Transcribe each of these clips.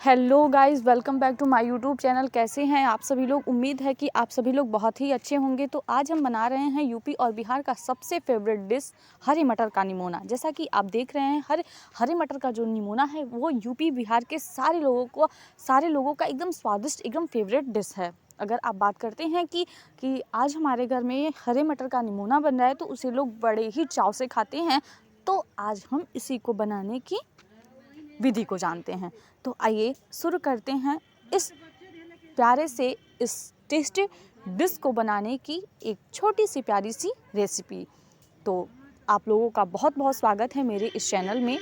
Hello guys, welcome back to my YouTube channel. कैसे हैं आप सभी लोग? उम्मीद है कि आप सभी लोग बहुत ही अच्छे होंगे। तो आज हम बना रहे हैं यूपी और बिहार का सबसे फेवरेट डिश हरे मटर का निमोना। जैसा कि आप देख रहे हैं, हरे मटर का जो निमोना है वो यूपी बिहार के सारे लोगों का एकदम स्वादिष्ट, एकदम फेवरेट डिश है। अगर आप बात करते हैं कि आज हमारे घर में हरे मटर का निमोना बन रहा है तो उसे लोग बड़े ही चाव से खाते हैं। तो आज हम इसी को बनाने की विधि को जानते हैं। तो आइए शुरू करते हैं इस प्यारे से इस टेस्टी डिश को बनाने की एक छोटी सी प्यारी सी रेसिपी। तो आप लोगों का बहुत बहुत स्वागत है मेरे इस चैनल में।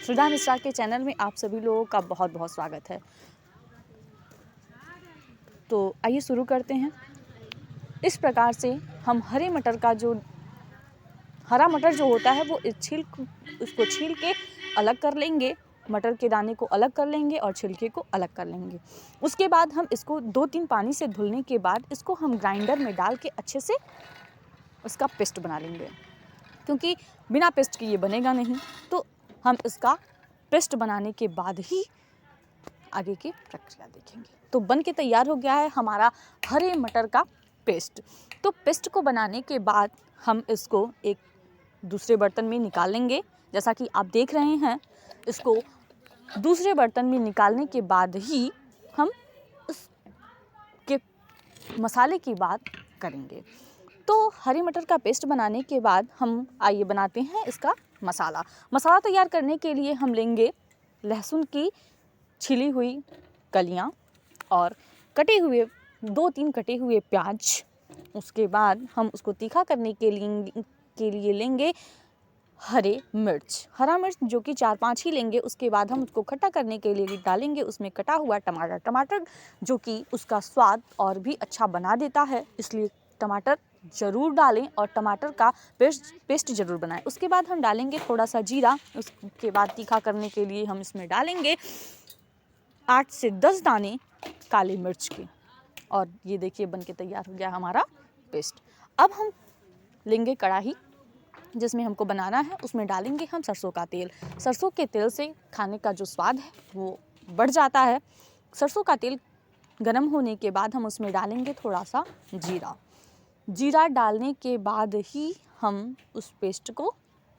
श्रद्धा मिश्रा के चैनल में आप सभी लोगों का बहुत बहुत स्वागत है। तो आइए शुरू करते हैं। इस प्रकार से हम हरा मटर जो होता है वो उसको छील के अलग कर लेंगे। मटर के दाने को अलग कर लेंगे और छिलके को अलग कर लेंगे। उसके बाद हम इसको 2-3 पानी से धुलने के बाद इसको हम ग्राइंडर में डाल के अच्छे से उसका पेस्ट बना लेंगे, क्योंकि बिना पेस्ट के ये बनेगा नहीं। तो हम इसका पेस्ट बनाने के बाद ही आगे की प्रक्रिया देखेंगे। तो बन के तैयार हो गया है हमारा हरे मटर का पेस्ट। तो पेस्ट को बनाने के बाद हम इसको एक दूसरे बर्तन में निकाल लेंगे। जैसा कि आप देख रहे हैं, इसको दूसरे बर्तन में निकालने के बाद ही हम इसके मसाले की बात करेंगे। तो हरे मटर का पेस्ट बनाने के बाद हम आइए बनाते हैं इसका मसाला तैयार करने के लिए हम लेंगे लहसुन की छिली हुई कलियां और 2-3 कटे हुए प्याज। उसके बाद हम उसको तीखा करने के लिए लेंगे हरा मिर्च जो कि 4-5 ही लेंगे। उसके बाद हम उसको खट्टा करने के लिए डालेंगे उसमें कटा हुआ टमाटर जो कि उसका स्वाद और भी अच्छा बना देता है, इसलिए टमाटर ज़रूर डालें और टमाटर का पेस्ट ज़रूर बनाएं। उसके बाद हम डालेंगे थोड़ा सा जीरा। उसके बाद तीखा करने के लिए हम इसमें डालेंगे 8 से 10 दाने काली मिर्च के। और ये देखिए बन के तैयार हो गया हमारा पेस्ट। अब हम लेंगे कढ़ाई जिसमें हमको बनाना है। उसमें डालेंगे हम सरसों का तेल। सरसों के तेल से खाने का जो स्वाद है वो बढ़ जाता है। सरसों का तेल गर्म होने के बाद हम उसमें डालेंगे थोड़ा सा जीरा डालने के बाद ही हम उस पेस्ट को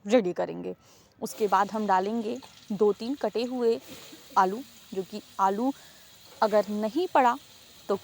रेडी करेंगे। उसके बाद हम डालेंगे 2-3 कटे हुए आलू, जो कि आलू अगर नहीं पड़ा तो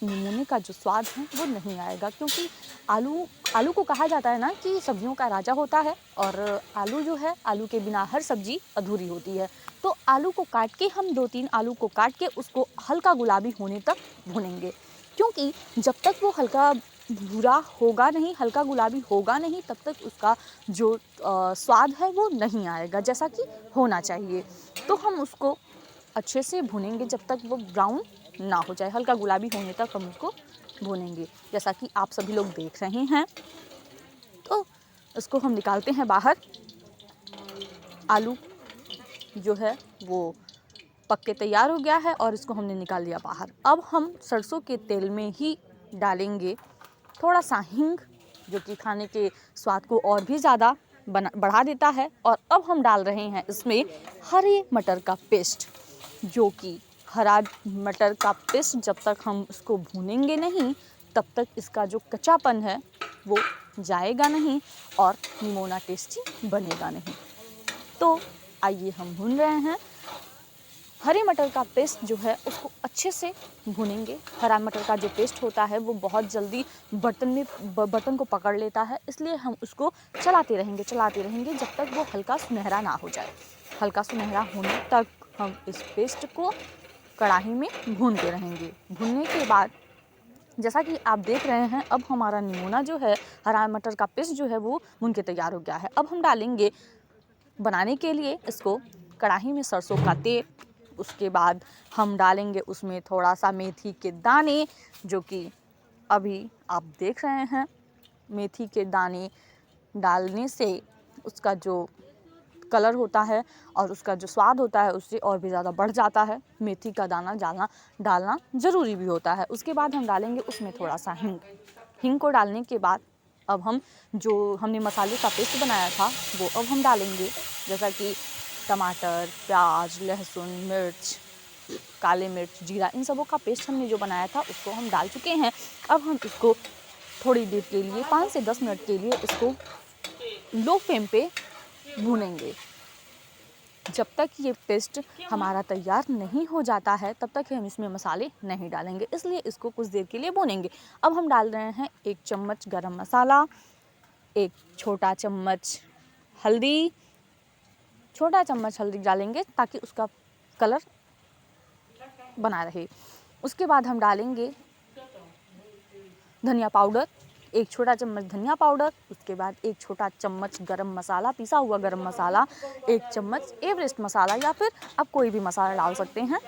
निमोने का जो स्वाद है वो नहीं आएगा, क्योंकि आलू को कहा जाता है ना कि सब्जियों का राजा होता है। और आलू के बिना हर सब्जी अधूरी होती है। तो आलू को काट के हम 2-3 आलू को काट के उसको हल्का गुलाबी होने तक भूनेंगे, क्योंकि जब तक वो हल्का भूरा होगा नहीं, हल्का गुलाबी होगा नहीं, तब तक उसका जो स्वाद है वो नहीं आएगा जैसा कि होना चाहिए। तो हम उसको अच्छे से भूनेंगे जब तक वो ब्राउन ना हो जाए। हल्का गुलाबी होने तक हम उसको भूनेंगे, जैसा कि आप सभी लोग देख रहे हैं। तो इसको हम निकालते हैं बाहर। आलू जो है वो पक के तैयार हो गया है और इसको हमने निकाल लिया बाहर। अब हम सरसों के तेल में ही डालेंगे थोड़ा सा हींग, जो कि खाने के स्वाद को और भी ज़्यादा बढ़ा देता है। और अब हम डाल रहे हैं इसमें हरे मटर का पेस्ट, जो कि हरा मटर का पेस्ट जब तक हम इसको भूनेंगे नहीं तब तक इसका जो कच्चापन है वो जाएगा नहीं और निमोना टेस्टी बनेगा नहीं। तो आइए हम भून रहे हैं। हरे मटर का पेस्ट जो है उसको अच्छे से भूनेंगे। हरा मटर का जो पेस्ट होता है वो बहुत जल्दी बर्तन को पकड़ लेता है, इसलिए हम उसको चलाते रहेंगे जब तक वो हल्का सुनहरा ना हो जाए। हल्का सुनहरा होने तक हम इस पेस्ट को कढ़ाई में भूनते रहेंगे। भूनने के बाद जैसा कि आप देख रहे हैं, अब हमारा निमोना जो है, हरा मटर का पेस्ट जो है वो भून के तैयार हो गया है। अब हम डालेंगे बनाने के लिए इसको कढ़ाई में सरसों का तेल। उसके बाद हम डालेंगे उसमें थोड़ा सा मेथी के दाने, जो कि अभी आप देख रहे हैं। मेथी के दाने डालने से उसका जो कलर होता है और उसका जो स्वाद होता है उससे और भी ज़्यादा बढ़ जाता है। मेथी का दाना डालना ज़रूरी भी होता है। उसके बाद हम डालेंगे उसमें थोड़ा सा हींग को डालने के बाद अब हम जो हमने मसाले का पेस्ट बनाया था वो अब हम डालेंगे, जैसा कि टमाटर, प्याज, लहसुन, मिर्च काले मिर्च, जीरा, इन सबों का पेस्ट हमने जो बनाया था उसको हम डाल चुके हैं। अब हम इसको थोड़ी देर के लिए 5 से 10 मिनट के लिए इसको लो फ्लेम पे भूनेंगे। जब तक ये पेस्ट हमारा तैयार नहीं हो जाता है तब तक हम इसमें मसाले नहीं डालेंगे, इसलिए इसको कुछ देर के लिए भूनेंगे। अब हम डाल रहे हैं 1 चम्मच गरम मसाला, 1 छोटा चम्मच हल्दी, छोटा चम्मच हल्दी डालेंगे ताकि उसका कलर बना रहे। उसके बाद हम डालेंगे धनिया पाउडर, 1 छोटा चम्मच धनिया पाउडर। उसके बाद 1 छोटा चम्मच गरम मसाला, पिसा हुआ गरम मसाला, 1 चम्मच एवरेस्ट मसाला, या फिर आप कोई भी मसाला डाल सकते हैं,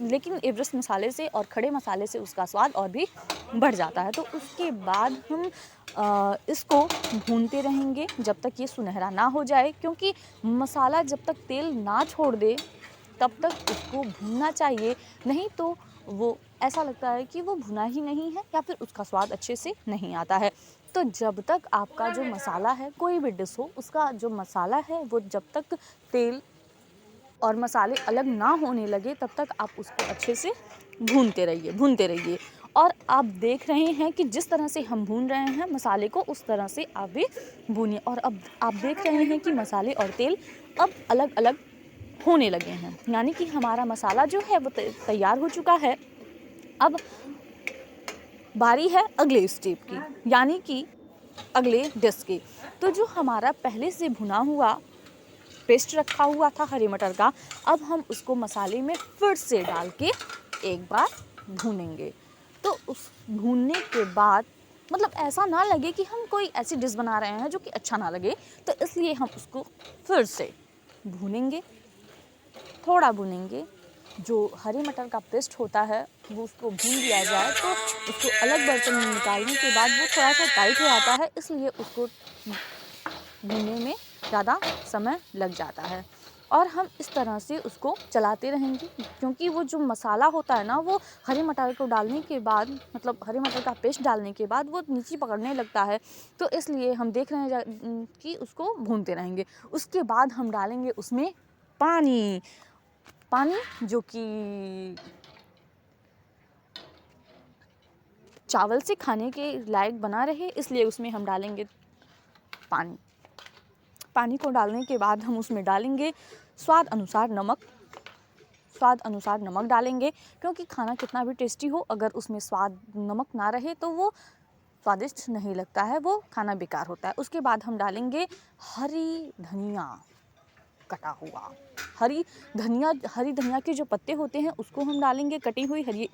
लेकिन एवरेस्ट मसाले से और खड़े मसाले से उसका स्वाद और भी बढ़ जाता है। तो उसके बाद हम इसको भूनते रहेंगे जब तक ये सुनहरा ना हो जाए, क्योंकि मसाला जब तक तेल ना छोड़ दे तब तक उसको भूनना चाहिए, नहीं तो वो ऐसा लगता है कि वो भुना ही नहीं है या फिर उसका स्वाद अच्छे से नहीं आता है। तो जब तक आपका जो मसाला है, कोई भी डिश हो, उसका जो मसाला है वो जब तक तेल और मसाले अलग ना होने लगे तब तक आप उसको अच्छे से भूनते रहिए। और आप देख रहे हैं कि जिस तरह से हम भून रहे हैं मसाले को, उस तरह से आप भी भूनिए। और अब आप देख रहे हैं कि मसाले और तेल अब अलग अलग होने लगे हैं, यानी कि हमारा मसाला जो है वो तैयार हो चुका है। अब बारी है अगले स्टेप की, यानी कि अगले डिश की। तो जो हमारा पहले से भुना हुआ पेस्ट रखा हुआ था हरे मटर का, अब हम उसको मसाले में फिर से डाल के एक बार भूनेंगे। तो उस भूनने के बाद मतलब ऐसा ना लगे कि हम कोई ऐसी डिश बना रहे हैं जो कि अच्छा ना लगे, तो इसलिए हम उसको फिर से भूनेंगे, थोड़ा भूनेंगे। जो हरे मटर का पेस्ट होता है वो उसको भून लिया जाए तो उसको अलग बर्तन में निकालने के बाद वो थोड़ा सा टाइट हो जाता है, इसलिए उसको भूनने में ज़्यादा समय लग जाता है। और हम इस तरह से उसको चलाते रहेंगे, क्योंकि वो जो मसाला होता है ना, वो हरे मटर को डालने के बाद, मतलब हरे मटर का पेस्ट डालने के बाद वो नीचे पकड़ने लगता है, तो इसलिए हम देख रहे हैं कि उसको भूनते रहेंगे। उसके बाद हम डालेंगे उसमें पानी जो कि चावल से खाने के लायक बना रहे, इसलिए उसमें हम डालेंगे पानी को डालने के बाद हम उसमें डालेंगे स्वाद अनुसार नमक डालेंगे, क्योंकि खाना कितना भी टेस्टी हो, अगर उसमें स्वाद नमक ना रहे तो वो स्वादिष्ट नहीं लगता है, वो खाना बेकार होता है। उसके बाद हम डालेंगे हरी धनिया कटा हुआ, हरी धनिया के जो पत्ते होते हैं उसको हम डालेंगे, कटी हुई हरी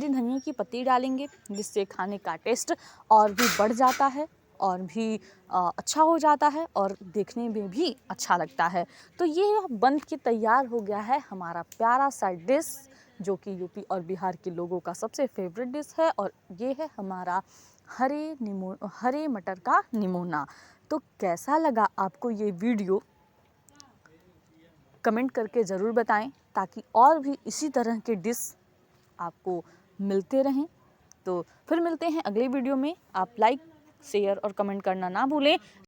धनिया की पत्ती डालेंगे, जिससे खाने का टेस्ट और भी बढ़ जाता है और भी अच्छा हो जाता है और देखने में भी अच्छा लगता है। तो ये बन के तैयार हो गया है हमारा प्यारा सा डिश, जो कि यूपी और बिहार के लोगों का सबसे फेवरेट डिश है, और ये है हमारा हरे मटर का निमोना। तो कैसा लगा आपको ये वीडियो, कमेंट करके ज़रूर बताएं, ताकि और भी इसी तरह के डिश आपको मिलते रहें। तो फिर मिलते हैं अगले वीडियो में। आप लाइक, शेयर और कमेंट करना ना भूलें।